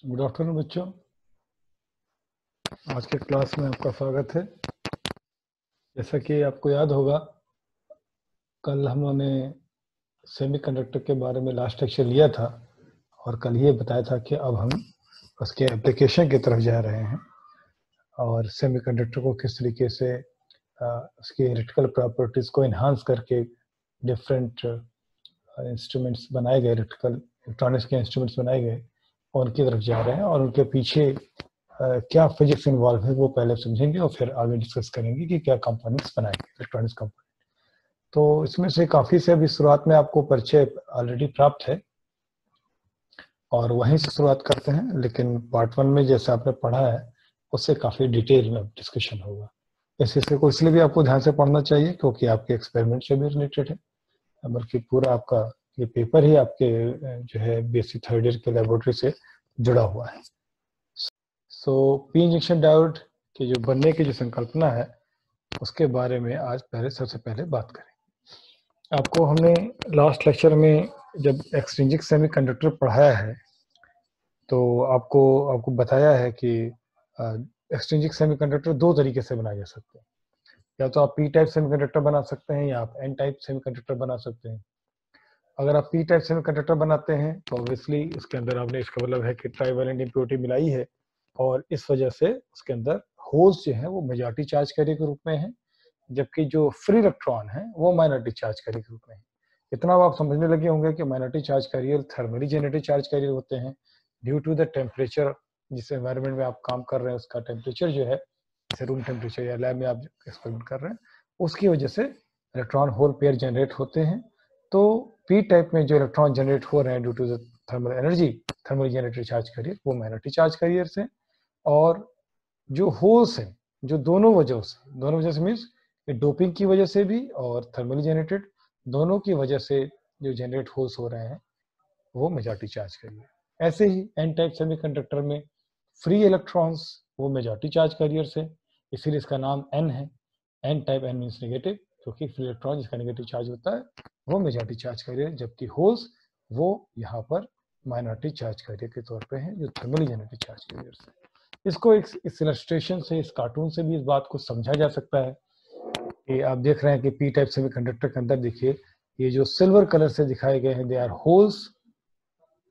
Good afternoon बच्चों। आज के क्लास में आपका स्वागत है। जैसा कि आपको याद होगा, कल हमने सेमीकंडक्टर के बारे में लास्ट लेक्चर लिया था और कल ये बताया था कि अब हम उसके एप्लीकेशन की तरफ जा रहे हैं और सेमीकंडक्टर को किस तरीके से उसकी इलेक्ट्रिकल प्रॉपर्टीज़ को इन्हांस करके डिफरेंट इंस्ट्रूमेंट्स बनाए गए, इलेक्ट्रॉनिक्स के इंस्ट्रूमेंट्स बनाए गए और उनकी तरफ जा रहे हैं और उनके पीछे क्या फिजिक्स इन्वॉल्व है वो पहले समझेंगे और फिर आगे डिस्कस करेंगे कि क्या कंपोनेंट्स बनाएंगे इलेक्ट्रॉनिक्स कंपोनेंट। तो इसमें से काफ़ी से अभी शुरुआत में आपको परिचय ऑलरेडी प्राप्त है और वहीं से शुरुआत करते हैं, लेकिन पार्ट 1 में जैसे आपने पढ़ा है उससे काफ़ी डिटेल में डिस्कशन होगा। इस हिस्से को इसलिए भी आपको ध्यान से पढ़ना चाहिए क्योंकि आपके एक्सपेरिमेंट से भी रिलेटेड है, बल्कि पूरा आपका ये पेपर ही आपके जो है बेसिक थर्ड ईयर के लेबोरेटरी से जुड़ा हुआ है। सो पी इंजेक्शन डायोड के जो बनने की जो संकल्पना है उसके बारे में आज सबसे पहले बात करें। आपको हमने लास्ट लेक्चर में जब एक्सट्रिंसिक सेमीकंडक्टर पढ़ाया है तो आपको बताया है कि एक्सट्रिंसिक सेमीकंडक्टर दो तरीके से बनाए जा सकते हैं। या तो आप पी टाइप सेमीकंडक्टर बना सकते हैं या आप एन टाइप सेमीकंडक्टर बना सकते हैं। अगर आप पी टाइप सेमीकंडक्टर बनाते हैं तो ऑब्वियसली उसके अंदर आपने, इसका मतलब है कि ट्राइवेलेंट इम्प्योरिटी मिलाई है और इस वजह से उसके अंदर होल्स जो है वो मेजॉरिटी चार्ज कैरियर के रूप में है, जबकि जो फ्री इलेक्ट्रॉन है वो माइनॉरिटी चार्ज कैरियर के रूप में है। इतना आप समझने लगे होंगे कि minority charge career thermally generated charge career होते हैं ड्यू टू द टेम्परेचर जिस एनवायरनमेंट में आप काम कर रहे हैं उसका टेम्परेचर जो है, जैसे रूम टेम्परेचर या लैब में आप एक्सपेरिमेंट कर रहे हैं, उसकी वजह से इलेक्ट्रॉन होल पेयर जनरेट होते हैं। तो पी टाइप में जो इलेक्ट्रॉन जनरेट हो रहे हैं due to the thermal energy, thermal generated charge carrier, वो माइनॉरिटी चार्ज कैरियर से, और जो होल्स हैं जो दोनों वजह से मीन्स डोपिंग की वजह से भी और थर्मली जनरेटेड दोनों की वजह से जो जनरेट होल्स हो रहे हैं वो मेजॉरिटी चार्ज कैरियर। ऐसे ही एन टाइप सेमीकंडक्टर में फ्री इलेक्ट्रॉन्स वो मेजॉरिटी चार्ज कैरियर से, इसीलिए इसका नाम एन है। N type, N means negative, क्योंकि फ्री इलेक्ट्रॉन जिसका नेगेटिव चार्ज होता है वो मेजॉरिटी चार्ज कैरियर, जबकि होल्स वो यहाँ पर माइनॉरिटी चार्ज कैरियर के तौर पे हैं जो थर्मली जनरेटेड चार्ज कैरियर से। इसको इस इलस्ट्रेशन से, इस कार्टून से भी इस बात को समझा जा सकता है कि आप देख रहे हैं कि पी टाइप सेमीकंडक्टर के अंदर देखिए ये जो सिल्वर कलर से दिखाए गए हैं दे आर होल्स,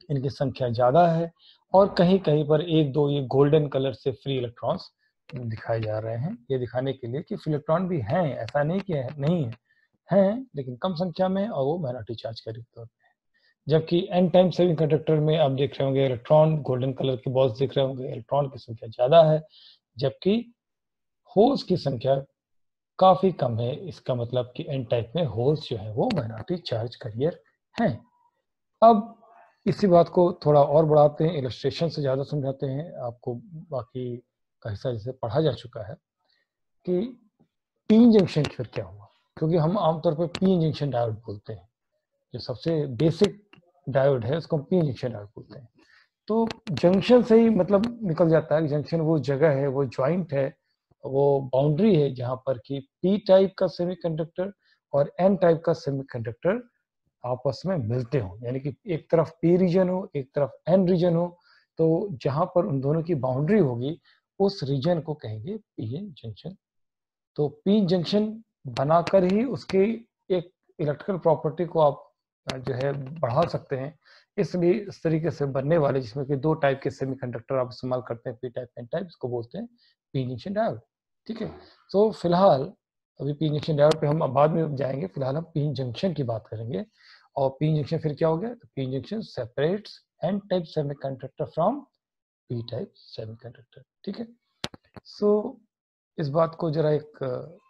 इनकी संख्या ज्यादा है और कहीं कहीं पर एक दो ये गोल्डन कलर से फ्री इलेक्ट्रॉन्स दिखाए जा रहे हैं, ये दिखाने के लिए कि फ्री इलेक्ट्रॉन भी हैं, ऐसा नहीं कि नहीं है, हैं लेकिन कम संख्या में और वो माइनॉरिटी चार्ज के तौर पे। जबकि एन टाइप सेमीकंडक्टर में आप देख रहे होंगे इलेक्ट्रॉन गोल्डन कलर के बॉल्स दिख रहे होंगे, इलेक्ट्रॉन की संख्या ज्यादा है जबकि होल्स की संख्या काफी कम है। इसका मतलब कि एन टाइप में होल्स जो है वो माइनॉरिटी चार्ज कैरियर हैं। अब इसी बात को थोड़ा और बढ़ाते हैं, इलस्ट्रेशन से ज्यादा समझाते हैं आपको। बाकी का हिस्सा जैसे पढ़ा जा चुका है कि पी जंक्शन फिर क्या हुआ, क्योंकि हम आमतौर पर पी जंक्शन डायोड बोलते हैं, जो सबसे बेसिक डायोड है उसको पी जंक्शन डायोड बोलते हैं। तो जंक्शन से ही मतलब निकल जाता है कि जंक्शन वो जगह है, वो ज्वाइंट है, वो बाउंड्री है जहां पर कि पी टाइप का सेमीकंडक्टर और एन टाइप का सेमीकंडक्टर आपस में मिलते हो, यानी कि एक तरफ पी रीजन हो एक तरफ एन रीजन हो, तो जहां पर उन दोनों की बाउंड्री होगी उस रीजन को कहेंगे पी एन जंक्शन। तो पी जंक्शन बनाकर ही उसके एक इलेक्ट्रिकल प्रॉपर्टी को आप जो है बढ़ा सकते हैं। इसलिए इस तरीके से बनने वाले जिसमें कि दो टाइप के सेमीकंडक्टर आप इस्तेमाल करते हैं, पी टाइप एन टाइप, इसको बोलते हैं पी जंक्शन डायोड। ठीक है, तो फिलहाल अभी पी जंक्शन डायोड पे हम बाद में जाएंगे, फिलहाल हम पी जंक्शन की बात करेंगे। और पी जंक्शन फिर क्या हो गया, तो P junction separates N type semiconductor from P type semiconductor. ठीक है, सो इस बात को जरा एक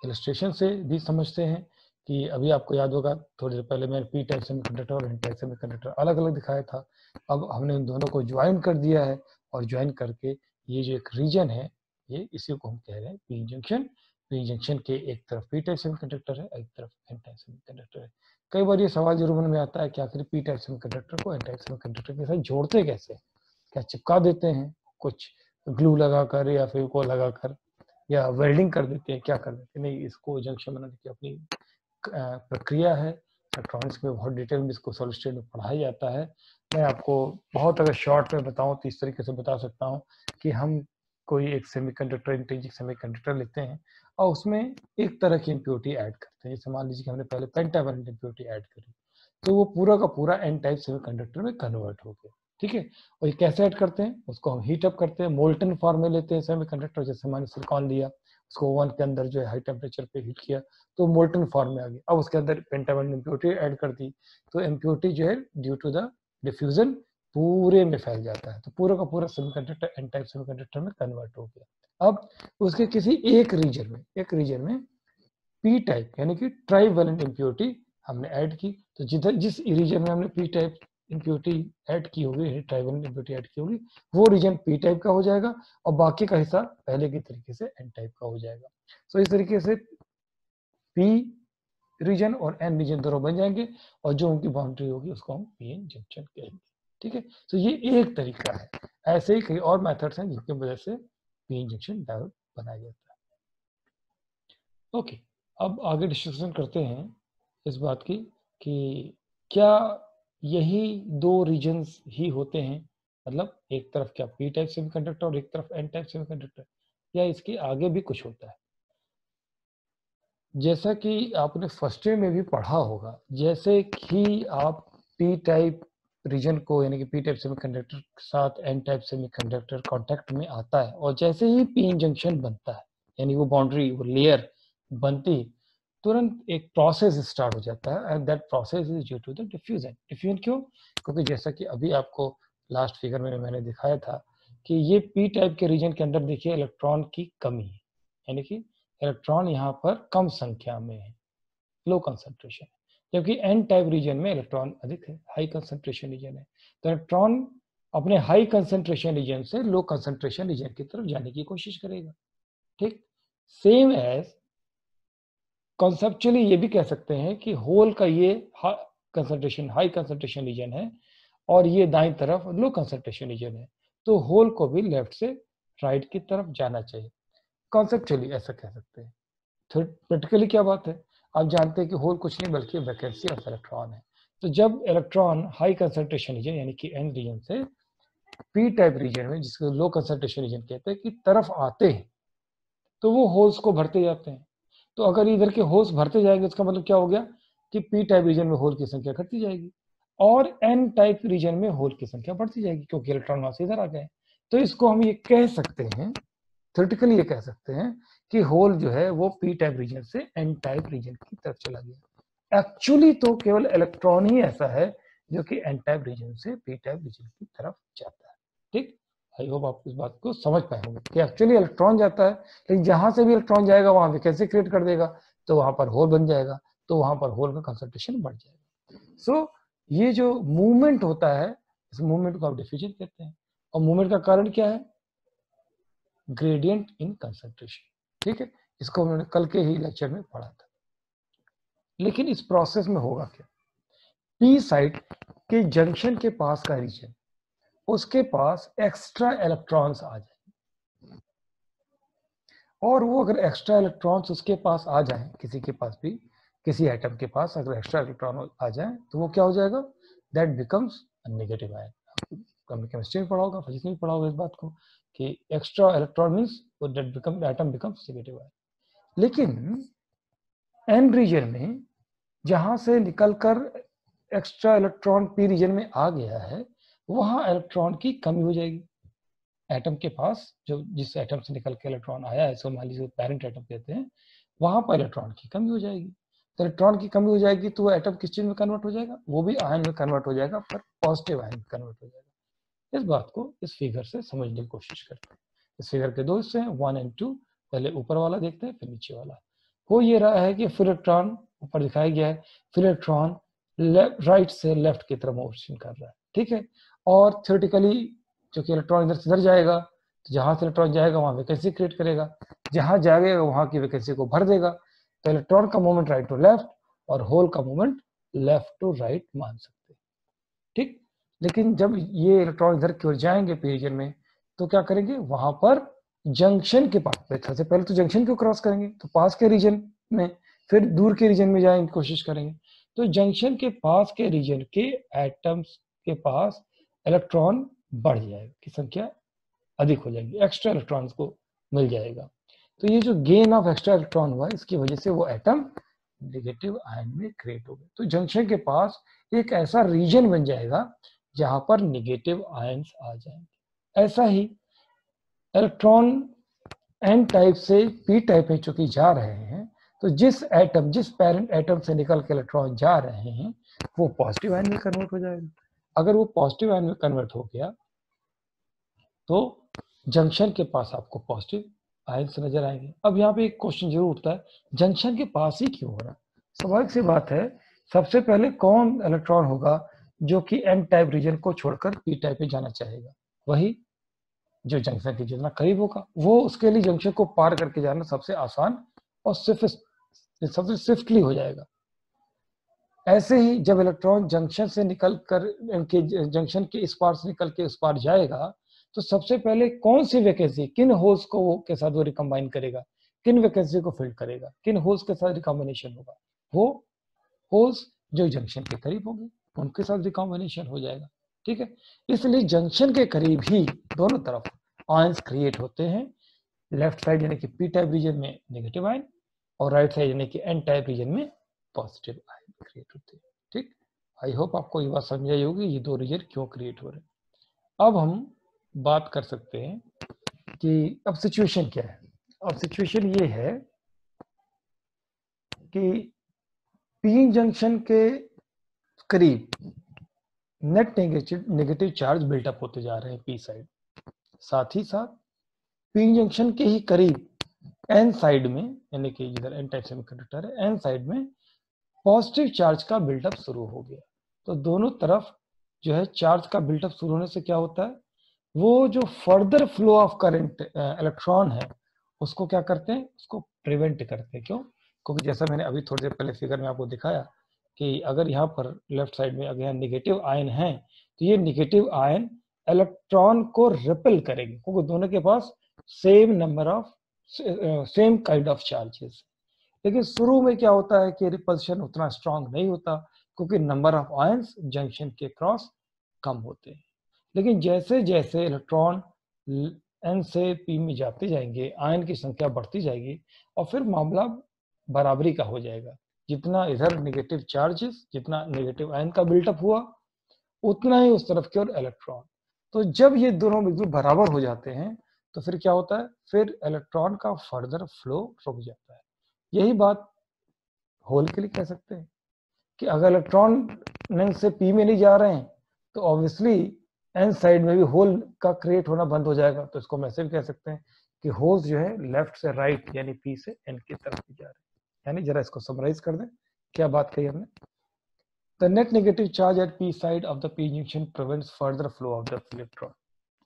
इलस्ट्रेशन से भी समझते हैं कि अभी आपको याद होगा थोड़ी देर पहले मैंने पी टाइप सेमीकंडक्टर और एन टाइप सेमीकंडक्टर अलग अलग दिखाया था। अब हमने इन दोनों को ज्वाइन कर दिया है और ज्वाइन करके ये जो एक रीजन है ये इसी को हम कह रहे हैं पी जंक्शन। पी जंक्शन के एक तरफ पी टाइप सेमीकंडक्टर है, एक तरफ एन टाइप सेमीकंडक्टर है। कई बार ये सवाल जरूर मन में आता है कि आखिर पी टाइप सेमीकंडक्टर को एन टाइप सेमीकंडक्टर के साथ जोड़ते कैसे, क्या चिपका देते हैं कुछ ग्लू लगाकर या फिर को लगाकर, या वेल्डिंग कर देते हैं, क्या कर देते हैं? नहीं, इसको जंक्शन बनाने की अपनी प्रक्रिया है। इलेक्ट्रॉनिक्स में बहुत डिटेल में इसको सॉलिड स्टेट में पढ़ाया जाता है। मैं आपको बहुत अगर शॉर्ट में बताऊं तो इस तरीके से बता सकता हूं कि हम कोई एक सेमीकंडक्टर, इंट्रिंसिक सेमीकंडक्टर लेते हैं और उसमें एक तरह की इम्प्योरिटी ऐड करते हैं। जैसे मान लीजिए कि हमने पहले पेंटावैलेंट इम्प्योरिटी ऐड करी, तो वो पूरा का पूरा एन टाइप सेमीकंडक्टर में कन्वर्ट हो गया। ठीक है, और ये कैसे ऐड करते हैं, उसको हम हीट अप करते हैं, मोल्टन फॉर्म में लेते हैं सेमीकंडक्टर। जैसे हमने सिलिकॉन लिया, उसको ओवन के अंदर जो है हाई टेम्परेचर पे हीट किया तो मोल्टन फॉर्म में आ गया। अब उसके अंदर पेंटावैलेंट इम्प्योरिटी ऐड कर दी, तो इम्प्योरिटी जो है ड्यू टू द डिफ्यूजन पूरे में फैल जाता है, तो पूरा का पूरा सेमीकंडक्टर एन टाइप सेमीकंडक्टर में कन्वर्ट हो गया। अब उसके किसी एक रीजन में पी टाइप यानी कि ट्राइवैलेंट इम्प्योरिटी हमने ऐड की, तो जिधर जिस रीजन में हमने पी टाइप इम्प्योरिटी ऐड की होगी, ट्राइवैलेंट इम्प्योरिटी ऐड की होगी, वो रीजन पी टाइप का हो जाएगा और बाकी का हिस्सा पहले की तरीके से एन टाइप का हो जाएगा। सो इस तरीके से पी रीजन और एन रीजन दोनों बन जाएंगे और जो उनकी बाउंड्री होगी उसको हम पी एन जंक्शन कहेंगे। ठीक है, तो ये एक तरीका है। ऐसे ही कई और मेथड्स हैं जिनकी वजह से पी एन जंक्शन डायोड बनाया जाता है। ओके, अब आगे डिस्कशन करते हैं इस बात की कि क्या यही दो रीजन्स ही होते हैं, मतलब एक तरफ क्या पी टाइप सेमीकंडक्टर और एक तरफ एन टाइप सेमीकंडक्टर, या इसके आगे भी कुछ होता है। जैसा कि आपने फर्स्ट ईयर में भी पढ़ा होगा, जैसे कि आप पी टाइप रीजन को यानी कि पी टाइप सेमीकंडक्टर के साथ एन टाइप सेमीकंडक्टर कांटेक्ट में आता है और जैसे ही पी एन जंक्शन बनता है यानी वो बाउंड्री, वो लेयर बनती, तुरंत एक प्रोसेस स्टार्ट हो जाता है and that process is due to the diffusion. Diffusion क्यों? क्योंकि जैसा कि अभी आपको लास्ट फिगर में मैंने दिखाया था कि ये पी टाइप के रीजन के अंदर देखिए इलेक्ट्रॉन की कमी है, यानी कि इलेक्ट्रॉन यहाँ पर कम संख्या में है, लो कंसंट्रेशन, जबकि एन टाइप रीजन में इलेक्ट्रॉन अधिक है, हाई कंसंट्रेशन रीजन है। तो इलेक्ट्रॉन अपने हाई कंसंट्रेशन रीजन से लो कंसंट्रेशन रीजन की तरफ जाने की कोशिश करेगा। ठीक, सेम एज कॉन्सेप्चुअली ये भी कह सकते हैं कि होल का ये कंसंट्रेशन, हाई कंसंट्रेशन रीजन है और ये दाईं तरफ लो कंसंट्रेशन रीजन है, तो होल को भी लेफ्ट से राइट की तरफ जाना चाहिए। कॉन्सेप्चुअली ऐसा कह सकते हैं। प्रैक्टिकली क्या बात है, आप जानते हैं कि होल कुछ नहीं बल्कि वैकेंसी ऑफ इलेक्ट्रॉन है। तो जब इलेक्ट्रॉन हाई कंसंट्रेशन रीजन यानी कि एन रीजन से पी टाइप रीजन में, जिसको लो कंसंट्रेशन रीजन कहते हैं, की तरफ आते हैं, तो वो होल्स को भरते जाते हैं। तो अगर इधर के होल्स भरते जाएंगे उसका मतलब क्या हो गया कि पी टाइप रीजन में होल की संख्या घटती जाएगी और एन टाइप रीजन में होल की संख्या बढ़ती जाएगी क्योंकि इलेक्ट्रॉन वहां से इधर आ गए। तो इसको हम ये कह सकते हैं, थ्योरेटिकली ये कह सकते हैं कि होल जो है वो पी टाइप रीजन से एन टाइप रीजन की तरफ चला गया। एक्चुअली तो केवल इलेक्ट्रॉन ही ऐसा है जो कि एन टाइप रीजन से पी टाइप रीजन की तरफ जाता है। ठीक, आई होप आप इस बात को समझ पाए होंगे कि एक्चुअली इलेक्ट्रॉन जाता है, लेकिन जहां से भी इलेक्ट्रॉन जाएगा वहां वैकेंसी क्रिएट कर देगा, तो वहां पर होल बन जाएगा, तो वहां पर होल का कंसंट्रेशन बढ़ जाएगा। सो ये जो मूवमेंट होता है, इस मूवमेंट को आप डिफ्यूजन कहते हैं। और मूवमेंट का कारण क्या है? Gradient in concentration. ठीक है, इसको हमने कल के ही लेक्चर में पढ़ा था। लेकिन इस प्रोसेस में होगा क्या, पी साइट के जंक्शन के पास का रीजन, उसके पास एक्स्ट्रा इलेक्ट्रॉन्स आ जाए, और वो अगर एक्स्ट्रा इलेक्ट्रॉन्स उसके पास आ जाए, किसी के पास भी, किसी एटम के पास अगर एक्स्ट्रा इलेक्ट्रॉन आ जाए तो वो क्या हो जाएगा? That becomes negative ion. हमने केमिस्ट्री में पढ़ा होगा, फिजिक्स में पढ़ा होगा इस बात को कि extra electron means that become atom becomes negative ion. लेकिन एन रीजन में जहां से निकलकर एक्स्ट्रा इलेक्ट्रॉन पी रीजन में आ गया है, वहां इलेक्ट्रॉन की कमी हो जाएगी। एटम के पास जो जिस एटम से निकल के इलेक्ट्रॉन आया है, सो मान लीजिए पेरेंट एटम कहते हैं, वहां पर इलेक्ट्रॉन की कमी हो जाएगी। तो इलेक्ट्रॉन की कमी हो जाएगी तो वो एटम किस चीज में कन्वर्ट हो जाएगा? वो भी आयन में कन्वर्ट हो जाएगा, पर पॉजिटिव आयन में कन्वर्ट हो जाएगा। इस बात को इस फिगर से समझने की कोशिश करते हैं। इस फिगर के दो हिस्से हैं, 1 और 2। पहले ऊपर वाला देखते हैं, फिर नीचे वाला। हो ये रहा है कि फिर इलेक्ट्रॉन ऊपर दिखाया गया है, फिर इलेक्ट्रॉन राइट से लेफ्ट की तरफ मोशन कर रहा है। ठीक है, और थ्योरेटिकली जो कि इलेक्ट्रॉन इधर से इधर जाएगा, तो जहां से इलेक्ट्रॉन जाएगा वहां वैकेंसी क्रिएट करेगा, जहां जाएगा वहां की वैकेंसी को भर देगा। तो इलेक्ट्रॉन का मूवमेंट राइट टू लेफ्ट और होल का मूवमेंट लेफ्ट टू राइट मान सकते हैं। ठीक, लेकिन जब ये इलेक्ट्रॉन इधर की ओर जाएंगे पी रीजन में, तो क्या करेंगे? वहां पर जंक्शन के पास, सबसे पहले तो जंक्शन को क्रॉस करेंगे, तो पास के रीजन में, फिर दूर के रीजन में जाने की कोशिश करेंगे। तो जंक्शन के पास के रीजन के एटम्स के पास इलेक्ट्रॉन बढ़ जाएगा, की संख्या अधिक हो जाएगी, एक्स्ट्रा इलेक्ट्रॉन्स को मिल जाएगा। तो ये जो गेन ऑफ एक्स्ट्रा इलेक्ट्रॉन हुआ, इसकी वजह से वो एटम नेगेटिव आयन में क्रिएट हो गए। तो जंक्शन के पास एक ऐसा रीजन बन जाएगा जहां पर नेगेटिव आयंस आ जाएंगे। ऐसा ही इलेक्ट्रॉन एन टाइप से पी टाइप में चूंकि जा रहे हैं, तो जिस पेरेंट एटम से निकल के इलेक्ट्रॉन जा रहे हैं वो पॉजिटिव आयन में कन्वर्ट हो जाएगा। अगर वो पॉजिटिव आयन में कन्वर्ट हो गया तो जंक्शन के पास आपको पॉजिटिव आयंस नजर आएंगे। अब यहाँ पे एक क्वेश्चन जरूर उठता है, जंक्शन के पास ही क्यों हो रहा है? स्वाभाविक सी बात है, सबसे पहले कौन इलेक्ट्रॉन होगा जो कि एन टाइप रीजन को छोड़कर पी टाइप में जाना चाहेगा? वही जो जंक्शन के जितना करीब होगा। वो उसके लिए जंक्शन को पार करके जाना सबसे आसान और सबसे स्विफ्टली हो जाएगा। ऐसे ही जब इलेक्ट्रॉन जंक्शन से निकल कर जंक्शन के इस पार से निकल के उस पार जाएगा, तो सबसे पहले कौन सी वैकेंसी, किन होल्स को के साथ वो रिकम्बाइन करेगा, किन वैकेंसी को फिल करेगा, किन होल्स के साथ रिकॉम्बिनेशन होगा? वो होल्स जो जंक्शन के करीब होंगे उनके साथ रिकॉम्बिनेशन हो जाएगा। ठीक है, इसलिए जंक्शन के करीब ही दोनों तरफ आयंस क्रिएट होते हैं। लेफ्ट साइड यानी कि पी टाइप रीजन में नेगेटिव आयन और राइट साइड यानी कि एन टाइप रीजन में पॉजिटिव आयन क्रिएट होते हैं। ठीक, आई होप आपको ये बात समझ आई होगी ये दो रीजन क्यों क्रिएट हो रहे हैं। अब हम बात कर सकते हैं कि अब सिचुएशन क्या है। अब सिचुएशन ये है कि पी जंक्शन के करीब नेट नेगेटिव चार्ज बिल्टअप होते जा रहे हैं पी साइड, साथ ही साथ पी जंक्शन के ही करीब एन साइड में यानी कि जिधर एन टाइप सेमीकंडक्टर है एन साइड में पॉजिटिव चार्ज का बिल्टअप शुरू हो गया। तो दोनों तरफ जो है चार्ज का बिल्टअप शुरू होने से क्या होता है, वो जो further flow of current electron है उसको क्या करते हैं, उसको प्रिवेंट करते हैं। क्यों? क्योंकि जैसा मैंने अभी थोड़ी देर पहले फिगर में आपको दिखाया कि अगर यहाँ पर लेफ्ट साइड में अगर यहाँ निगेटिव आयन है तो ये निगेटिव आयन इलेक्ट्रॉन को रिपेल करेंगे, क्योंकि दोनों के पास same number of same kind of charges. लेकिन शुरू में क्या होता है कि रिपल्शन उतना स्ट्रांग नहीं होता क्योंकि नंबर ऑफ आयंस जंक्शन के क्रॉस कम होते हैं। लेकिन जैसे जैसे इलेक्ट्रॉन एन से पी में जाते जाएंगे आयन की संख्या बढ़ती जाएगी और फिर मामला बराबरी का हो जाएगा। जितना इधर नेगेटिव चार्जेस, जितना नेगेटिव आयन का बिल्टअप हुआ उतना ही उस तरफ की ओर इलेक्ट्रॉन। तो जब ये दोनों बिल्कुल बराबर हो जाते हैं तो फिर क्या होता है, फिर इलेक्ट्रॉन का फर्दर फ्लो रुक जाता है। यही बात होल के लिए कह सकते हैं कि अगर इलेक्ट्रॉन एन से पी में नहीं जा रहे हैं तो ऑब्वियसली एन साइड में भी होल का क्रिएट होना बंद हो जाएगा। तो इसको हम ऐसे भी कह सकते हैं कि होल्स जो है लेफ्ट से राइट यानी पी से एन की तरफ जा रहे हैं। यानी जरा इसको समराइज कर दें, क्या बात कही हमने। The net negative charge at p side of the p junction prevents further flow of the electron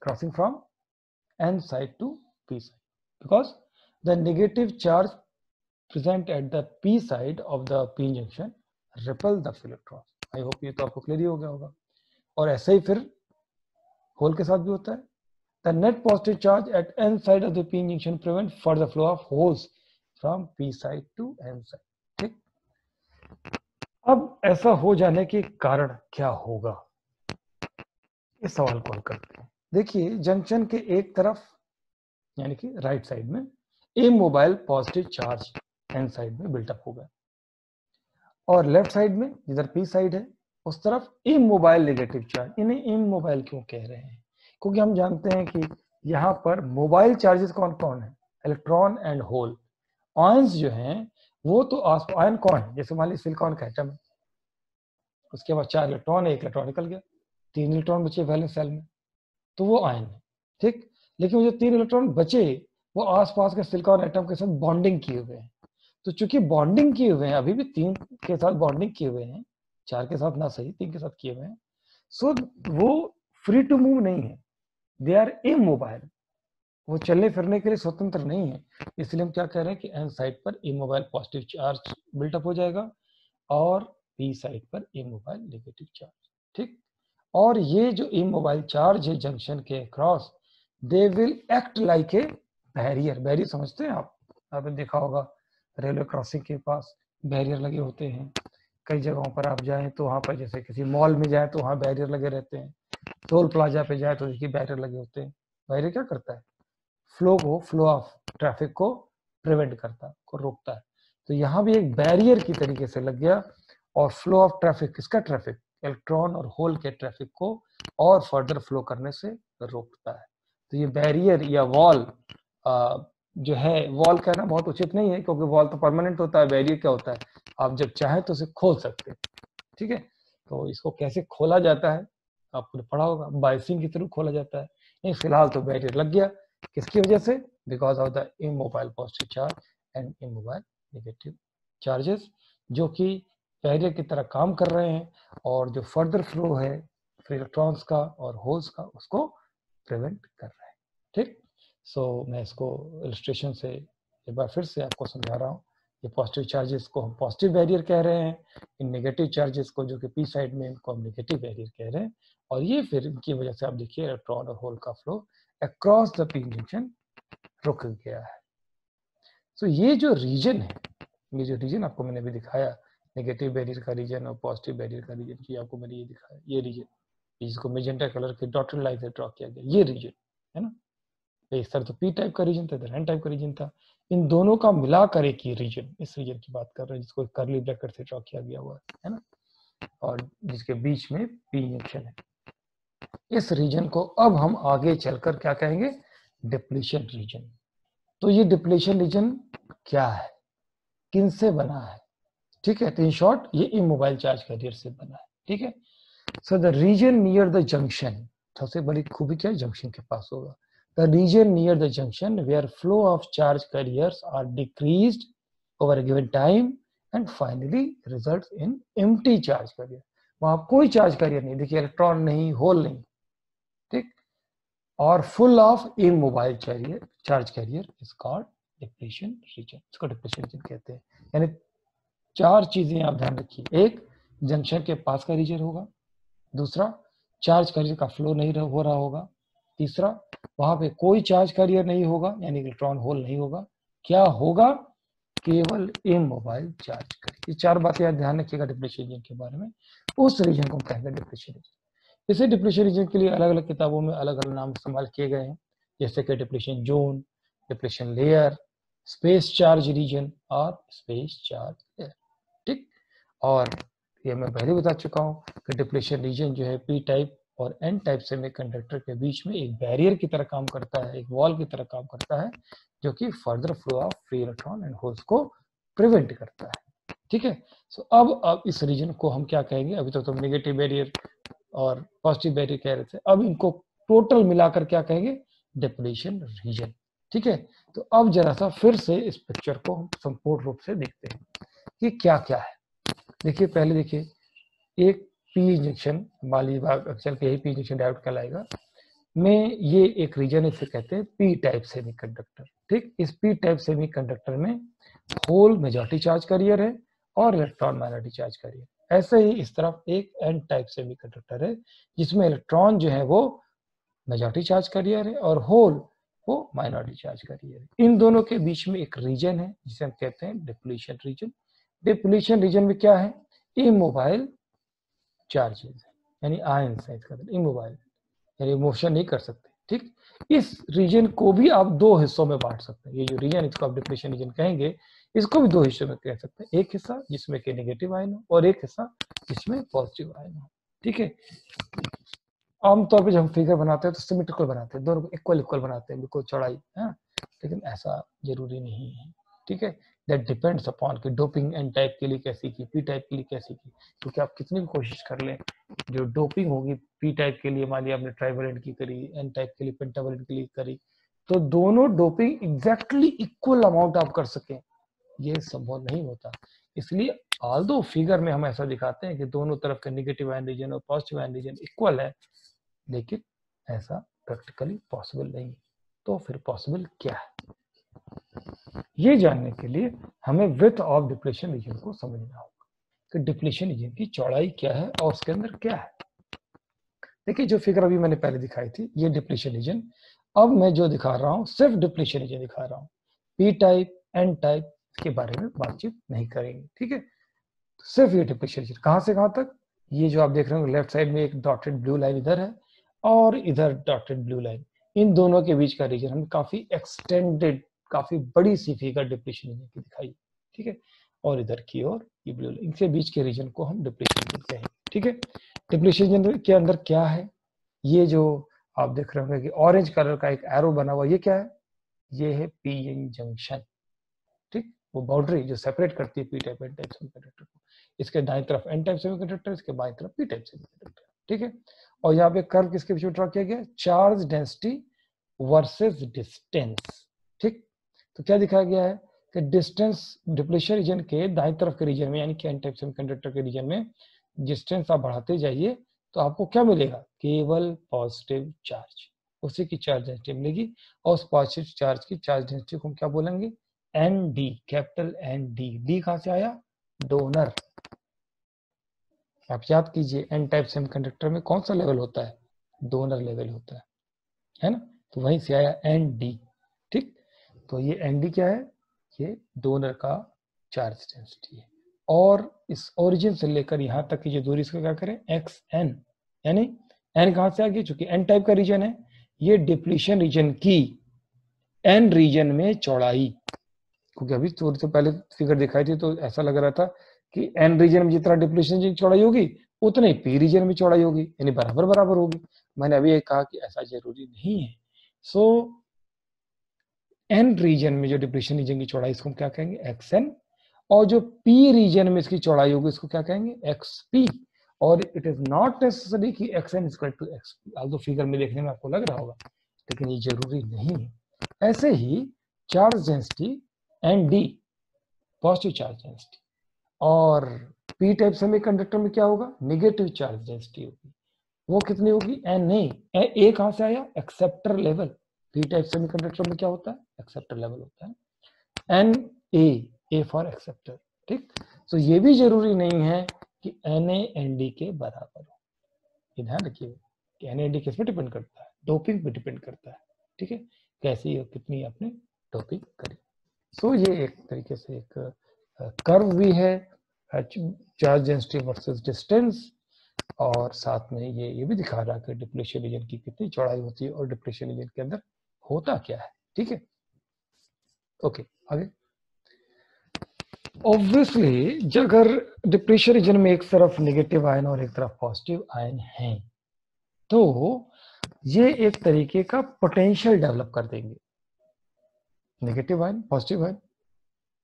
crossing from n side to p side because the negative charge present at the p side of the p junction repel the electrons. I hope ये तो आपको clear ही हो गया होगा। और ऐसे ही फिर whole के साथ भी होता है। The net positive charge at n side of the p junction prevent further flow of holes from p side to n side. ठीक, अब ऐसा हो जाने के कारण क्या होगा, इस सवाल को हल करते हैं। देखिए जंक्शन के एक तरफ यानी कि राइट साइड में immobile positive charge N side में बिल्टअप हो गया और लेफ्ट साइड में जिधर पी साइड है उस तरफ इमोबाइल नेगेटिव चार्ज। इन्हें इमोबाइल क्यों कह रहे हैं, क्योंकि हम जानते हैं कि यहाँ पर मोबाइल चार्जेस कौन कौन है, इलेक्ट्रॉन एंड होल। आयंस जो हैं वो तो आयन कौन है, जैसे मान लीजिए सिलिकॉन का एटम है, उसके बाद 4 इलेक्ट्रॉन है, 1 इलेक्ट्रॉन निकल गया, 3 इलेक्ट्रॉन बचे वैलेंस सेल में, तो वो आयन है। ठीक, लेकिन वो जो 3 इलेक्ट्रॉन बचे वो आसपास के सिलिकॉन एटम के साथ बॉन्डिंग किए हुए हैं। तो चूंकि बॉन्डिंग किए हुए हैं, अभी भी 3 के साथ बॉन्डिंग किए हुए हैं, 4 के साथ ना सही 3 के साथ किए हुए हैं, सो वो फ्री टू मूव नहीं है, दे आर इमोबाइल, वो चलने फिरने के लिए स्वतंत्र नहीं है। इसलिए हम क्या कह रहे हैं कि एन साइड पर इमोबाइल पॉजिटिव चार्ज बिल्टअप हो जाएगा और पी साइड पर इमोबाइल नेगेटिव चार्ज। ठीक, और ये जो इमोबाइल चार्ज है जंक्शन के cross, they will act like a barrier. Barrier समझते हैं आप, आपने देखा होगा रेलवे क्रॉसिंग के पास बैरियर लगे होते हैं, कई जगहों पर आप जाएं तो वहाँ पर जैसे किसी मॉल में जाएं तो वहाँ बैरियर लगे रहते हैं, टोल प्लाजा पे जाए तो देखिए बैरियर लगे होते हैं। बैरियर क्या करता है? फ्लो ऑफ ट्रैफिक को प्रिवेंट करता है, को रोकता है। तो यहाँ भी एक बैरियर की तरीके से लग गया और फ्लो ऑफ ट्रैफिक, किसका ट्रैफिक? इलेक्ट्रॉन और होल के ट्रैफिक को और फर्दर फ्लो करने से रोकता है। तो ये बैरियर या वॉल जो है, वॉल कहना बहुत उचित नहीं है क्योंकि वॉल तो परमानेंट होता है, बैरियर क्या होता है? आप जब चाहे तो उसे खोल सकते हैं। ठीक है, तो इसको कैसे खोला जाता है आपने पढ़ा होगा, बाइसिंग के थ्रू खोला जाता है। नहीं, फिलहाल तो बैरियर लग गया, किसकी वजह से? Because of the immobile positive charge and immobile negative charges, जो कि बैरियर की तरह काम कर रहे हैं और जो फर्दर फ्लो है फ्री इलेक्ट्रॉन्स का और होल्स का उसको प्रिवेंट कर रहे हैं। ठीक, सो मैं इसको इलस्ट्रेशन से एक बार फिर से आपको समझा रहा हूँ। ये पॉजिटिव चार्जेस को हम पॉजिटिव बैरियर कह रहे हैं, इन नेगेटिव चार्जेस को जो कि पी साइड में, इनको हम नेगेटिव बैरियर कह रहे हैं। और ये फिर इनकी वजह से आप देखिए इलेक्ट्रॉन और होल का flow across the P junction रुक गया है। तो ये जो रीजन है, ये जो रीजन आपको मैंने अभी दिखाया, नेगेटिव बैरियर का रीजन और पॉजिटिव बैरियर का रीजन, की आपको मैंने ये दिखाया, ये रीजन जिसको मेजेंटा कलर के डॉटेड लाइन से ड्रॉ किया गया, ये रीजन है ना। इस तरह तो पी टाइप का रीजन था, इधर एन टाइप का रीजन था। इन दोनों का मिलाकर एक ही रीजन, इस रीजन की बात कर रहे हैं जिसको कर्ली ब्रैकेट से ड्रॉ किया गया हुआ है ना, और जिसके बीच में पी जंक्शन है। इस रीजन को अब हम आगे चलकर क्या कहेंगे? Depletion region. तो ये डिप्लीशन रीजन क्या है, किन से बना है? ठीक है, तो इन शॉर्ट ये इमोबाइल चार्ज कैरियर से बना है। ठीक है, so the region near the junction, सबसे बड़ी खूबी क्या है? जंक्शन के पास होगा। The region near the junction where flow of charge carriers are decreased over a given time and finally results in empty charge carrier। वहां कोई चार्ज कैरियर नहीं, देखिए इलेक्ट्रॉन नहीं, होल नहीं, ठीक, और full of immobile charge career is called depletion region. इसको depletion region कहते हैं। यानी चार चीजें आप ध्यान रखिए, एक जंक्शन के पास का रीजन होगा, दूसरा चार्ज कैरियर का फ्लो नहीं हो रहा होगा, तीसरा वहां पे कोई चार्ज कैरियर नहीं होगा यानी इलेक्ट्रॉन होल नहीं होगा, क्या होगा? केवल इमोबाइल चार्ज कैरियर। ये चार बातें याद ध्यान रखिएगा डिप्लीशन रीजन के बारे में। उस रीजन को कहेंगे डिप्लीशन रीजन। इसे डिप्लीशन रीजन के लिए अलग अलग किताबों में अलग अलग नाम इस्तेमाल किए गए हैं, जैसे कि depletion zone, depletion layer, space charge region और स्पेस चार्ज लेयर। ठीक, और ये मैं पहले बता चुका हूँ कि डिप्लीशन रीजन जो है पी टाइप और एन टाइप सेमीकंडक्टर के बीच में एक बैरियर की तरह काम करता है, एक वॉल की तरह काम करता है, जो कि further flow of free electron and holes को प्रिवेंट करता है। ठीक है, सो अब इस रीजन को हम क्या कहेंगे? अभी तक तो नेगेटिव बैरियर और पॉजिटिव बैरियर कह रहे थे, अब इनको टोटल मिलाकर क्या कहेंगे? Depletion region. ठीक है, तो अब जरा सा फिर से इस पिक्चर को हम संपूर्ण रूप से देखते हैं कि क्या क्या है। देखिए, पहले देखिए, एक पी इंजेक्शन, माली भाग चल के यही पी इंजेक्शन डायोड कहलाएगा में, ये एक रीजन इसे कहते हैं पी टाइप सेमीकंडक्टर। ठीक, इस पी टाइप सेमीकंडक्टर में होल मेजॉरिटी चार्ज कैरियर है और इलेक्ट्रॉन माइनॉरिटी चार्ज कैरियर। ऐसे ही इस तरफ एक एन टाइप सेमीकंडक्टर है जिसमें इलेक्ट्रॉन जो है वो मेजॉरिटी चार्ज कैरियर है और होल वो माइनॉरिटी चार्ज कैरियर है। इन दोनों के बीच में एक रीजन है जिसे हम कहते हैं डिप्लीशन रीजन। डिप्लीशन रीजन में क्या है? इमोबाइल चार्जेस यानी आयंस है, इसका इमोबाइल यानी मोशन नहीं कर सकते। ठीक, इस रीजन को भी आप दो हिस्सों में बांट सकते हैं। ये जो रीजन, इसको आप डिप्लीशन रीजन कहेंगे, इसको भी दो हिस्सों में कह सकते हैं, एक हिस्सा जिसमें के नेगेटिव आयन हो और एक हिस्सा जिसमें पॉजिटिव आयन हो। ठीक है, आमतौर पे जब हम फिगर बनाते हैं तो सिमेट्रिकल बनाते हैं, दोनों को इक्वल इक्वल बनाते हैं, बिल्कुल चौड़ाई है, लेकिन ऐसा जरूरी नहीं है। ठीक है, दैट डिपेंड्स अपॉन कि डोपिंग एन टाइप के लिए कैसी की, पी टाइप के लिए कैसी की, क्योंकि आप कितनी भी कोशिश कर लें, जो डोपिंग होगी पी टाइप के लिए, मान लिया आपने ट्राइवेलेंट की करी, एन टाइप के लिए पेंटावेलेंट के लिए करी, तो दोनों डोपिंग एग्जैक्टली इक्वल अमाउंट आप कर सकें, ये संभव नहीं होता। इसलिए ऑल्दो फिगर में हम ऐसा दिखाते हैं कि दोनों तरफ का नेगेटिव आयन रीजन और पॉजिटिव आयन रीजन इक्वल है, लेकिन ऐसा प्रैक्टिकली पॉसिबल नहीं। तो फिर पॉसिबल क्या है? ये जानने के लिए हमें विड्थ ऑफ डिप्लीशन रीजन को समझना होगा कि डिप्लीशन रीजन की चौड़ाई क्या है और उसके अंदर क्या है। देखिए, जो फिगर अभी मैंने पहले दिखाई थी, ये डिप्लीशन रीजन। अब मैं जो दिखा रहा हूं सिर्फ डिप्लीशन रीजन दिखा रहा हूं, पी टाइप एन टाइप के बारे में बातचीत नहीं करेंगे। ठीक है, तो सिर्फ ये डिप्लीशन रीजन, कहां से कहां तक, ये जो आप देख रहे हो लेफ्ट साइड में एक डॉटेड ब्लू लाइन इधर है और इधर डॉटेड ब्लू लाइन, इन दोनों के बीच का रीजन हम काफी एक्सटेंडेड, काफी बड़ी सी फिगर डिप्लीशन रीजन की दिखाई, ठीक है। और इधर की ओर ये ब्लू लाइन, इनके बीच के रीजन को हम डिप्लीशन रीजन कहेंगे, ठीक है। डिप्लीशन रीजन के अंदर क्या है, ये जो आप देख रहे होंगे कि ऑरेंज कलर का एक एरो बना हुआ, ये क्या है, ये है पी एन जंक्शन, ठीक, वो बाउंड्री जो सेपरेट करती है P type N type semiconductor को। इसके दाईं तरफ एन टाइप सेमीकंडक्टर, इसके बाईं तरफ पी टाइप सेमीकंडक्टर, ठीक है। और यहाँ पे कर्व किसके बीच में ड्रॉ किया गया, चार्ज डेंसिटी वर्सेस डिस्टेंस, ठीक। तो क्या दिखाया गया है कि डिस्टेंस डिप्लीशन रीजन के दाईं तरफ के रीजन में, यानी कि एन टाइप सेमीकंडक्टर के रीजन में डिस्टेंस आप बढ़ाते जाइए तो आपको क्या मिलेगा, केवल पॉजिटिव चार्ज, उसी की चार्ज डेंसिटी मिलेगी। और उस पॉजिटिव चार्ज की चार्ज डेंसिटी को हम क्या बोलेंगे, N D, capital N D. D कहां से आया, डोनर। आप याद कीजिए एन टाइप सेमीकंडक्टर में कौन सा लेवल होता है, डोनर लेवल होता है ना, तो वहीं से आया एन डी, ठीक। तो ये एन डी क्या है, ये डोनर का चार्ज डेंसिटी है। और इस ओरिजिन से लेकर यहां तक की जो दूरी, इसको क्या करें, एक्स एन, यानी एन कहां से आ गई, चूंकि एन टाइप का रीजन है, ये डिप्लीशन रीजन की एन रीजन में चौड़ाई, क्योंकि अभी थोड़ी तो पहले फिगर दिखाई थी तो ऐसा लग रहा था कि एन रीजन में जितना डिप्लीशन रीजन चौड़ाई होगी उतने पी रीजन में चौड़ाई होगी, यानी बराबर बराबर होगी। मैंने अभी एक कहा कि ऐसा जरूरी नहीं है। सो एन रीजन में जो डिप्लीशन रीजन की चौड़ाई, इसको हम क्या कहेंगे, एक्स एन। और जो पी रीजन में इसकी चौड़ाई होगी, इसको क्या कहेंगे, एक्स पी। और इट इज नॉट नेसेसरी कि X N equal to X P, although figure में देखने में आपको लग रहा होगा, लेकिन ये जरूरी नहीं है। ऐसे ही charge density N D, positive charge density, और पी टाइप सेमीकंडक्टर में क्या होगा, नेगेटिव चार्ज डेंसिटी होगी, वो कितनी होगी, एन ए कहां से आया, acceptor level. P type semiconductor में क्या होता है, एक्सेप्टर लेवल होता है, एन ए फॉर एक्सेप्टर, ठीक। तो ये भी जरूरी नहीं है कि एन ए एन डी के बराबर हो, ये ध्यान रखिए कि एन ए एन डी किस पे डिपेंड करता है, डोपिंग पे डिपेंड करता है, ठीक है, कैसी और कितनी आपने डोपिंग करी। सो ये एक तरीके से एक कर्व भी है, चार्ज डेंसिटी वर्सेस डिस्टेंस, और साथ में ये भी दिखा रहा है कि डिप्लीशन रीजन की कितनी चौड़ाई होती है और डिप्लीशन रीजन के अंदर होता क्या है, ठीक है। ओके, आगे। ऑब्वियसली अगर डिप्लीशन रीजन में एक तरफ नेगेटिव आयन और एक तरफ पॉजिटिव आयन है तो ये एक तरीके का पोटेंशियल डेवलप कर देंगे। नेगेटिव आयन पॉजिटिव आयन,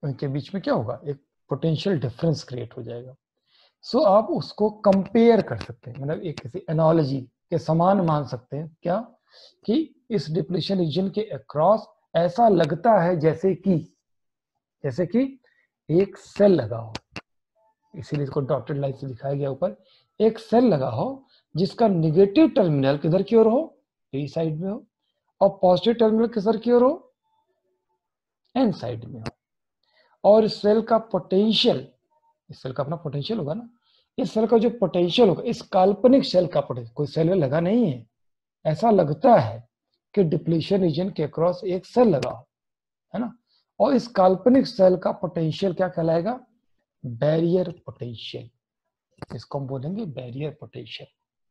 उनके बीच में क्या होगा, एक पोटेंशियल डिफरेंस क्रिएट हो जाएगा। सो आप उसको कंपेयर कर सकते हैं, मतलब एक किसी एनालॉजी के समान मान सकते हैं, क्या कि इस डिप्लीशन रीजन के अक्रॉस ऐसा लगता है जैसे कि एक सेल लगा हो, इसीलिए इसको डॉटेड लाइन से दिखाया गया ऊपर, एक सेल लगा हो जिसका नेगेटिव टर्मिनल किधर की ओर हो, पी साइड में हो, और पॉजिटिव टर्मिनल किधर की ओर हो, एन साइड में हो। और इस सेल का पोटेंशियल, इस सेल का अपना पोटेंशियल होगा ना, इस सेल का जो पोटेंशियल होगा, इस काल्पनिक सेल का पोटेंशियल, कोई सेल लगा नहीं है, ऐसा लगता है कि डिप्लीशन रीजन के अक्रॉस एक सेल लगा हो, है ना, और इस काल्पनिक सेल का पोटेंशियल क्या कहलाएगा, बैरियर पोटेंशियल, इसको हम बोलेंगे बैरियर पोटेंशियल,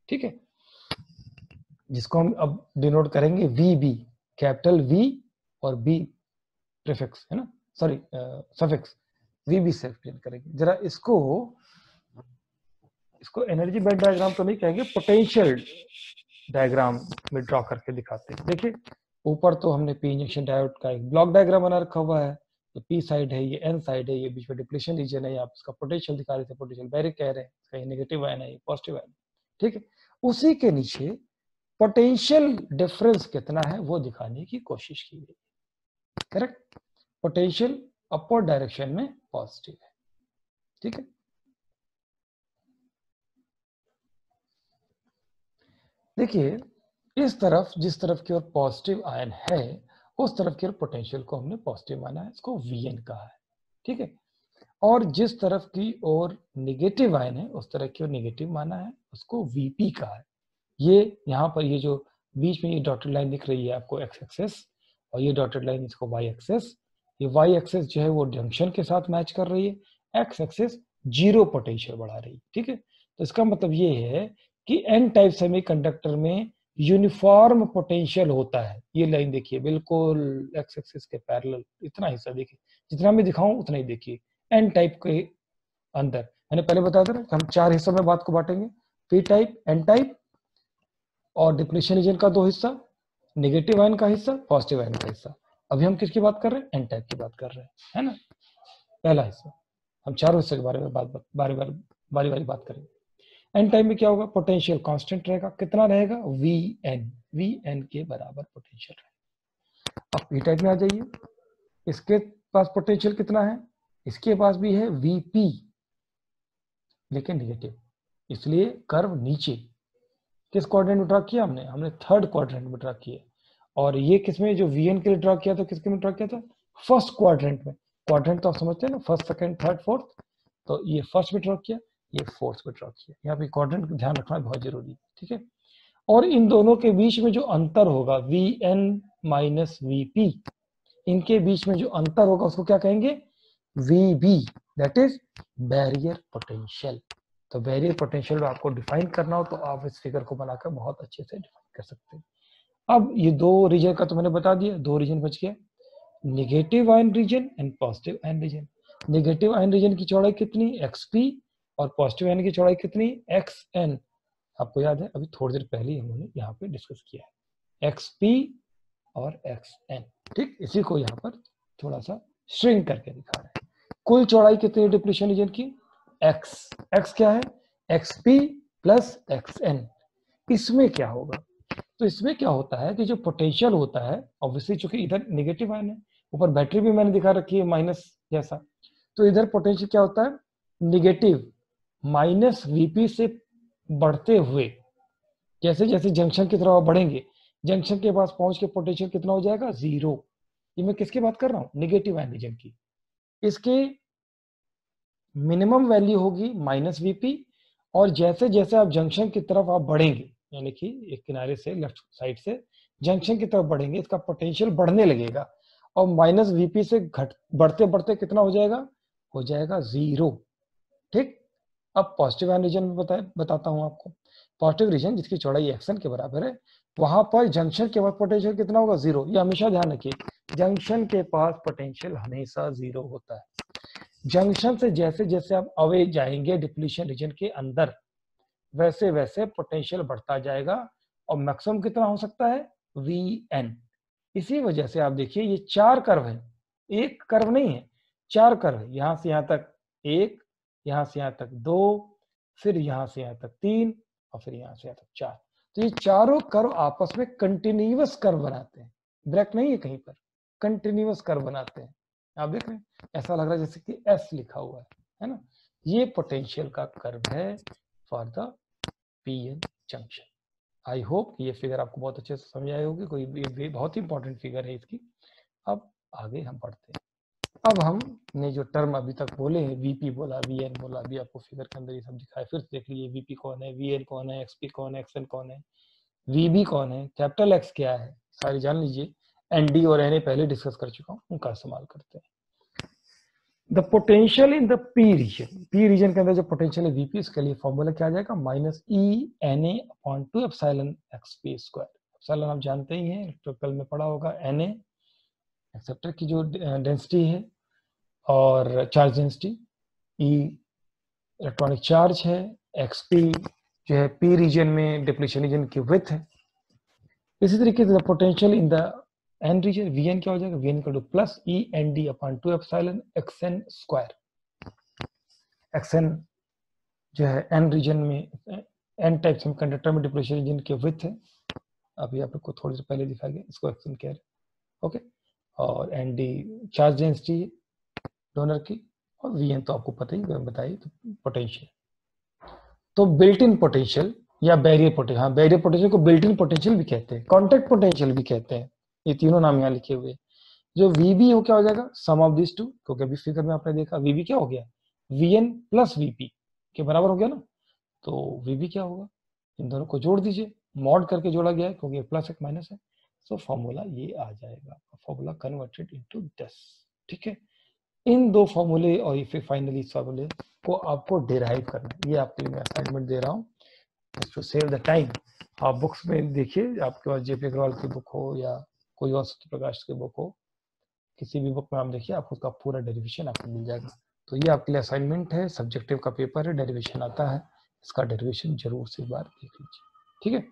ठीक है, जिसको हम अब डिनोट करेंगे वी बी, कैपिटल वी और बी प्रीफिक्स, है ना, सॉरी सफिक्स, वी बी से करेंगे। जरा इसको एनर्जी बैंड डायग्राम तो नहीं कहेंगे, पोटेंशियल डायग्राम में ड्रॉ करके दिखाते हैं। देखिए ऊपर तो हमने पी इंजेक्शन डायोड का एक ब्लॉक डायग्राम बना रखा हुआ है, तो पी साइड है, ये एन साइड है, ये बीच में डिप्लीशन रीजन है, आप इसका पोटेंशियल दिखा रहे थे, पोटेंशियल बैरियर कह रहे हैं, कहीं नेगेटिव आयन है, पॉजिटिव आयन, ठीक है। उसी के नीचे पोटेंशियल डिफरेंस कितना है वो दिखाने की कोशिश की गई, करेक्ट। पोटेंशियल अपवर्ड डायरेक्शन में पॉजिटिव है, ठीक है। देखिए इस तरफ, जिस तरफ की ओर पॉजिटिव आयन है उस तरफ की ओर पोटेंशियल को हमने पॉजिटिव माना है, इसको Vn कहा है, ठीक है। और जिस तरफ की ओर नेगेटिव आयन है उस तरफ की ओर नेगेटिव माना है, उसको Vp कहा है। ये यहाँ पर ये जो बीच में ये डॉटेड लाइन दिख रही है आपको एक्स एक्सेस, और ये डॉटेड लाइन इसको वाई एक्सेस, ये वाई एक्सेस जो है वो जंक्शन के साथ मैच कर रही है, एक्स एक्सेस जीरो पोटेंशियल बढ़ा रही है। ठीक है, तो इसका मतलब ये है कि एन टाइप सेमीकंडक्टर में यूनिफॉर्म पोटेंशियल होता है। ये लाइन देखिए बिल्कुल एक्स एक्सिस के पैरेलल, इतना हिस्सा देखिए, जितना मैं दिखाऊं उतना ही देखिए। एन टाइप के अंदर मैंने पहले बताया था ना कि हम 4 हिस्सों में बात को बांटेंगे, पी टाइप, एन टाइप और डिप्लीशन रीजन का 2 हिस्सा, नेगेटिव आयन का हिस्सा, पॉजिटिव आयन का हिस्सा। अभी हम किसकी बात कर रहे हैं? एन टाइप की बात कर रहे हैं, है ना। पहला हिस्सा हम चारों हिस्से के बारे में बारी बारी बात करेंगे। एन टाइप में क्या होगा? पोटेंशियल कांस्टेंट रहेगा। कितना रहेगा? वी एन के बराबर पोटेंशियल रहेगा। अब पी टाइप में आ जाइए, इसके पास पोटेंशियल कितना है? इसके पास भी है वीपी, लेकिन निगेटिव, इसलिए कर्व नीचे किस क्वाड्रेंट में ड्रा किया? हमने थर्ड क्वाड्रेंट में ड्रा किया। और ये किसमें, जो वीएन के लिए ड्रा किया था, किसके में ड्रा किया था? फर्स्ट क्वाड्रेंट में। क्वाड्रेंट तो आप समझते हैं ना, फर्स्ट, सेकंड, थर्ड, फोर्थ। तो ये फर्स्ट में ड्रा किया, ये फोर्थ में ड्रा किया। यहाँ पे क्वाड्रेंट का ध्यान रखना बहुत जरूरी है। ठीक है, और इन दोनों के बीच में जो अंतर होगा वी एन माइनस वीपी, इनके बीच में जो अंतर होगा उसको क्या कहेंगे? वीबी, दैट इज बैरियर पोटेंशियल। तो बैरियर पोटेंशियल आपको डिफाइन करना हो तो आप इस फिगर को बनाकर बहुत अच्छे से डिफाइन कर सकते हैं। अब ये 2 रीजन का तो मैंने बता दिया, 2 रीजन बच गया, negative ion region and positive ion region. Negative ion region की चौड़ाई कितनी? XP, और पॉजिटिव आयन की चौड़ाई कितनी? XN। आपको याद है अभी थोड़ी देर पहले हमने यहाँ पे डिस्कस किया है, XP और XN। ठीक, इसी को यहाँ पर थोड़ा सा श्रिंक करके दिखा रहे हैं। कुल चौड़ाई कितनी है डिप्लीशन रीजन की? X क्या है? XP plus XN। इसमें क्या होगा? तो इसमें क्या होता है कि जो पोटेंशियल होता है, ऑब्वियसली चूंकि इधर नेगेटिव आयन है, ऊपर बैटरी भी मैंने दिखा रखी है माइनस जैसा, तो इधर पोटेंशियल क्या होता है? निगेटिव माइनस वीपी से बढ़ते हुए, जैसे जैसे जंक्शन की तरफ बढ़ेंगे, जंक्शन के पास पहुंच के पोटेंशियल कितना हो जाएगा? 0। ये मैं किसकी बात कर रहा हूं? नेगेटिव आयन रीजन की। इसके मिनिमम वैल्यू होगी माइनस वीपी, और जैसे जैसे आप जंक्शन की तरफ आप बढ़ेंगे, यानी कि एक किनारे से लेफ्ट साइड से जंक्शन की तरफ बढ़ेंगे, इसका पोटेंशियल बढ़ने लगेगा, और माइनस वीपी से घट बढ़ते बढ़ते कितना हो जाएगा? हो जाएगा 0। ठीक, अब पॉजिटिव आयन रीजन में बताता हूं आपको। पॉजिटिव रीजन जिसकी चौड़ाई एक्सन के बराबर है, वहां पर जंक्शन के बाद पोटेंशियल कितना होगा? 0। ये हमेशा ध्यान रखिए, जंक्शन के पास पोटेंशियल हमेशा 0 होता है। जंक्शन से जैसे जैसे आप अवे जाएंगे डिप्लीशन रीजन के अंदर, वैसे वैसे पोटेंशियल बढ़ता जाएगा, और मैक्सिमम कितना हो सकता है? Vn। इसी वजह से आप देखिए ये 4 कर्व है, एक कर्व नहीं है, 4 कर्व है। यहां से यहां तक 1, यहां से यहां तक 2, फिर यहां से यहां तक 3, और फिर यहां से यहां तक 4। तो ये चारों कर्व आपस में कंटिन्यूअस कर्व बनाते हैं, ब्रेक नहीं है कहीं पर, कंटिन्यूअस कर्व बनाते हैं। आप देख रहे हैं, ऐसा लग रहा है जैसे कि S लिखा हुआ है ना। ये पोटेंशियल का कर्व है for the PN junction. I hope ये फिगर आपको बहुत अच्छे से समझ आई होगी, कोई बहुत ही इंपॉर्टेंट फिगर है इसकी। अब आगे हम पढ़ते हैं। अब हमने जो टर्म अभी तक बोले हैं, वीपी बोला, वीएन बोला, अभी आपको फिगर के अंदर ये सब दिखाया, फिर देख लीजिए वीपी कौन है, वीएन कौन है, एक्सपी कौन है, एक्सएन कौन है, वीबी कौन है, कैपिटल एक्स क्या है, सारी जान लीजिए। एनडी और एनए पहले डिस्कस कर चुका हूं, उनका इस्तेमाल करते हैं। The potential in the P region के अंदर जो पोटेंशियल है वीपी, इसके लिए फॉर्मूला क्या आ जाएगा? Minus E N A upon 2 epsilon XP square. Epsilon आप जानते ही हैं, इलेक्ट्रिकल में पढ़ा होगा। एन ए एक्सेप्टर की जो डेंसिटी है और charge density, E electronic charge है, एक्सपी जो है पी रीजन में डिप्लीशन रीजन की विड्थ है। इसी तरीके से potential in the N region, VN क्या हो जाएगा? VN equal to plus E N D upon 2 epsilon XN square. XN जो है एन रीजन में, एन टाइप सेमीकंडक्टर में डिप्लीशन रीजन की विड्थ है, अभी आपको थोड़ी देर पहले दिखा गया, इसको एक्सएन कह रहे हैं। ओके, और N D charge density donor की, और वीएन तो आपको पता ही बताइए, तो पोटेंशियल। तो बिल्ट इन पोटेंशियल या बैरियर पोटेंशियल, हाँ बैरियर पोटेंशियल को बिल्ट इन पोटेंशियल भी कहते हैं, कॉन्टैक्ट पोटेंशियल भी कहते हैं। ये तीनों नाम यहाँ लिखे हुए। जो वीबी हो क्या हो जाएगा? सम ऑफ दिस टू, क्योंकि अभी फिगर में आपने देखा वीबी क्या हो गया? वीएन प्लस वीपी के बराबर हो गया ना। तो वीबी क्या होगा? इन दोनों को जोड़ दीजिए, मॉड करके जोड़ा गया है क्योंकि प्लस एक माइनस है, सो फॉर्मूला ये आ जाएगा, फॉर्मूला कन्वर्टेड इनटू दिस। ठीक है, इन दो फॉर्मूले और फिर फाइनली इस फॉर्मूले को आपको डिराइव करना है। ये आपके लिए मैं असाइनमेंट दे रहा हूँ टू सेव द टाइम। आप बुक्स में देखिए, आपके पास जेपी अग्रवाल की बुक हो या कोई और सत्य प्रकाश की बुक हो, किसी भी बुक में आप देखिए, आपको उसका पूरा डेरिवेशन आपको मिल जाएगा। तो ये आपके लिए असाइनमेंट है, सब्जेक्टिव का पेपर है, डेरिवेशन आता है, इसका डेरिवेशन जरूर से एक बार देख लीजिए, ठीक है।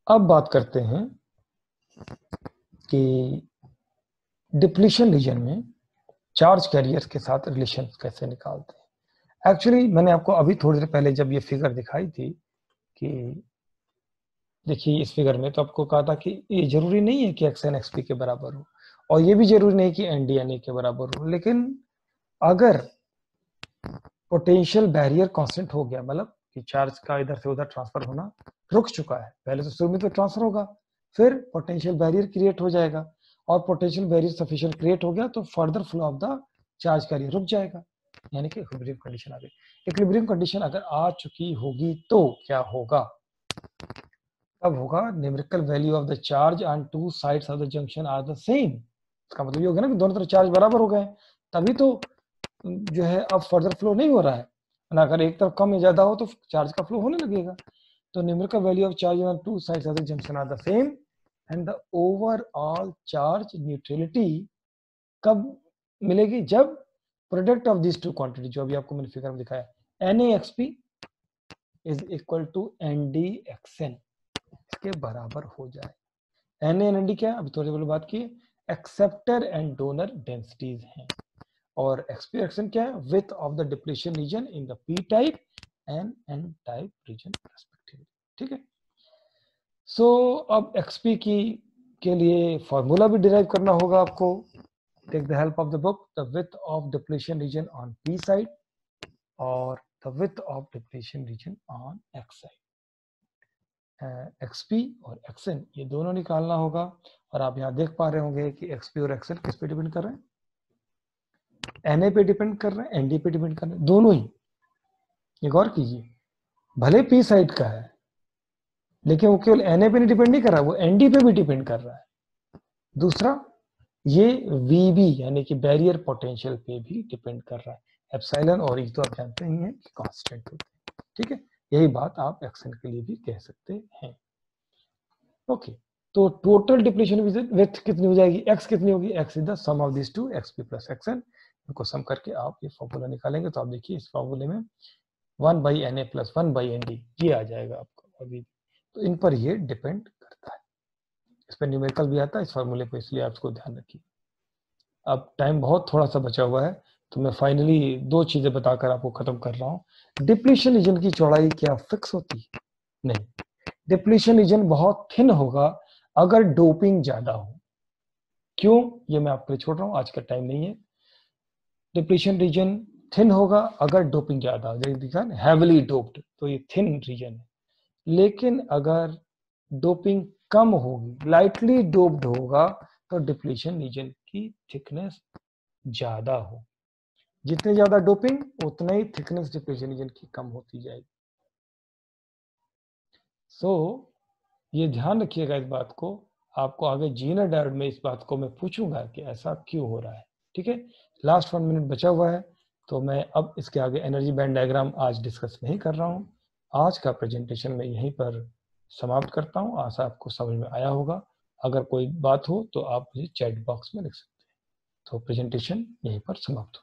अब बात करते हैं कि डिप्लीशन रीजन में चार्ज कैरियर्स के साथ रिलेशन कैसे निकालते हैं। एक्चुअली मैंने आपको अभी थोड़ी देर पहले जब ये फिगर दिखाई थी कि देखिए इस फिगर में, तो आपको कहा था कि ये जरूरी नहीं है कि एक्स एन एक्सपी के बराबर हो, और ये भी जरूरी नहीं कि एन डी एन ए के बराबर हो, लेकिन अगर पोटेंशियल बैरियर कांस्टेंट हो गया, मतलब कि चार्ज का इधर से उधर ट्रांसफर होना रुक चुका है, पहले तो शुरू में तो ट्रांसफर होगा, फिर पोटेंशियल बैरियर क्रिएट हो जाएगा, और पोटेंशियल बैरियर सफिशिएंट क्रिएट हो गया तो further flow of the charge carrier रुक जाएगा, यानी कि इक्विलिब्रियम कंडीशन आ गई। इक्विलिब्रियम कंडीशन अगर आ चुकी होगी तो क्या होगा, तब होगा numerical value of the charge on two sides of the junction are the same. इसका मतलब ये होगा ना कि दोनों तरफ चार्ज बराबर हो गए, तभी तो जो है अब फर्दर फ्लो नहीं हो रहा है ना। अगर एक तरफ कम या ज्यादा हो तो चार्ज का फ्लो होने लगेगा। तो numerical value of charge on two sides of the junction are the same and the overall charge neutrality कब मिलेगी, जब product of this two quantity, जो अभी आपको मैंने फिगर में दिखाया, NaXP is equal to NdXn के बराबर हो जाए। Na और Nd क्या, अभी थोड़ी देर बात की, एक्सेप्टर एंड डोनर डेंसिटीज हैं, और XP Xn क्या है, width of the depletion region in the P type and N type region respectively, ठीक है। सो अब XP के लिए फॉर्मूला भी डिराइव करना होगा आपको। Take the help of the book, the width of depletion region on P side और the width of depletion region on X side. XP और XN ये दोनों निकालना होगा, और आप यहाँ देख पा रहे होंगे कि XP और XN किस पे डिपेंड कर रहे हैं, Na पे डिपेंड कर रहे हैं, Nd पे डिपेंड कर रहे हैं, दोनों ही। एक और कीजिए, भले P साइड का है लेकिन वो केवल Na पे नहीं डिपेंड नहीं कर रहा, वो Nd पे भी डिपेंड कर रहा है। दूसरा, ये VB यानी कि बैरियर पोटेंशियल पे भी डिपेंड कर रहा है। एप्सिलॉन और ई तो आप जानते ही हैं कि कांस्टेंट होते हैं, ठीक है। यही बात आप XN के लिए भी कह सकते हैं। ओके, तो टोटल डिप्लीशन विड्थ कितनी हो जाएगी, x कितनी होगी, x is the sum of this two, XP plus XN। इनको सम करके आप ये फॉर्मूला निकालेंगे, तो आप देखिए इस फॉर्मूले में 1 by Na plus 1 by Nd ये आ जाएगा आपको अभी। तो इन पर ये डिपेंड करता है, इस पर न्यूमेरिकल भी आता है इस फॉर्मूले पर, इसलिए आप इसको ध्यान रखिए। अब टाइम बहुत थोड़ा सा बचा हुआ है, तो मैं फाइनली दो चीजें बताकर आपको खत्म कर रहा हूँ। डिप्लीशन रीजन की चौड़ाई क्या फिक्स होती है, नहीं। डिप्लीशन रीजन बहुत थिन होगा अगर डोपिंग ज्यादा हो। क्यों, ये मैं आपके लिए छोड़ रहा हूं, आज का टाइम नहीं है। डिप्लीशन रीजन थिन होगा अगर डोपिंग ज्यादा हो, जैसे दिखा हैवीली डोप्ड, तो ये थिन रीजन है। लेकिन अगर डोपिंग कम होगी, लाइटली डोप्ड होगा, तो डिप्लीशन रीजन की थिकनेस ज्यादा हो। जितने ज्यादा डोपिंग उतना ही थिकनेस डिप्लीशन रीजन की कम होती जाएगी। सो ये ध्यान रखिएगा इस बात को, आपको आगे जीनर डायोड में इस बात को मैं पूछूंगा कि ऐसा क्यों हो रहा है, ठीक है। लास्ट 1 मिनट बचा हुआ है, तो मैं अब इसके आगे एनर्जी बैंड डायग्राम आज डिस्कस नहीं कर रहा हूं। आज का प्रेजेंटेशन मैं यहीं पर समाप्त करता हूं, आशा आपको समझ में आया होगा। अगर कोई बात हो तो आप मुझे चैट बॉक्स में लिख सकते हैं। तो प्रेजेंटेशन यहीं पर समाप्त हो।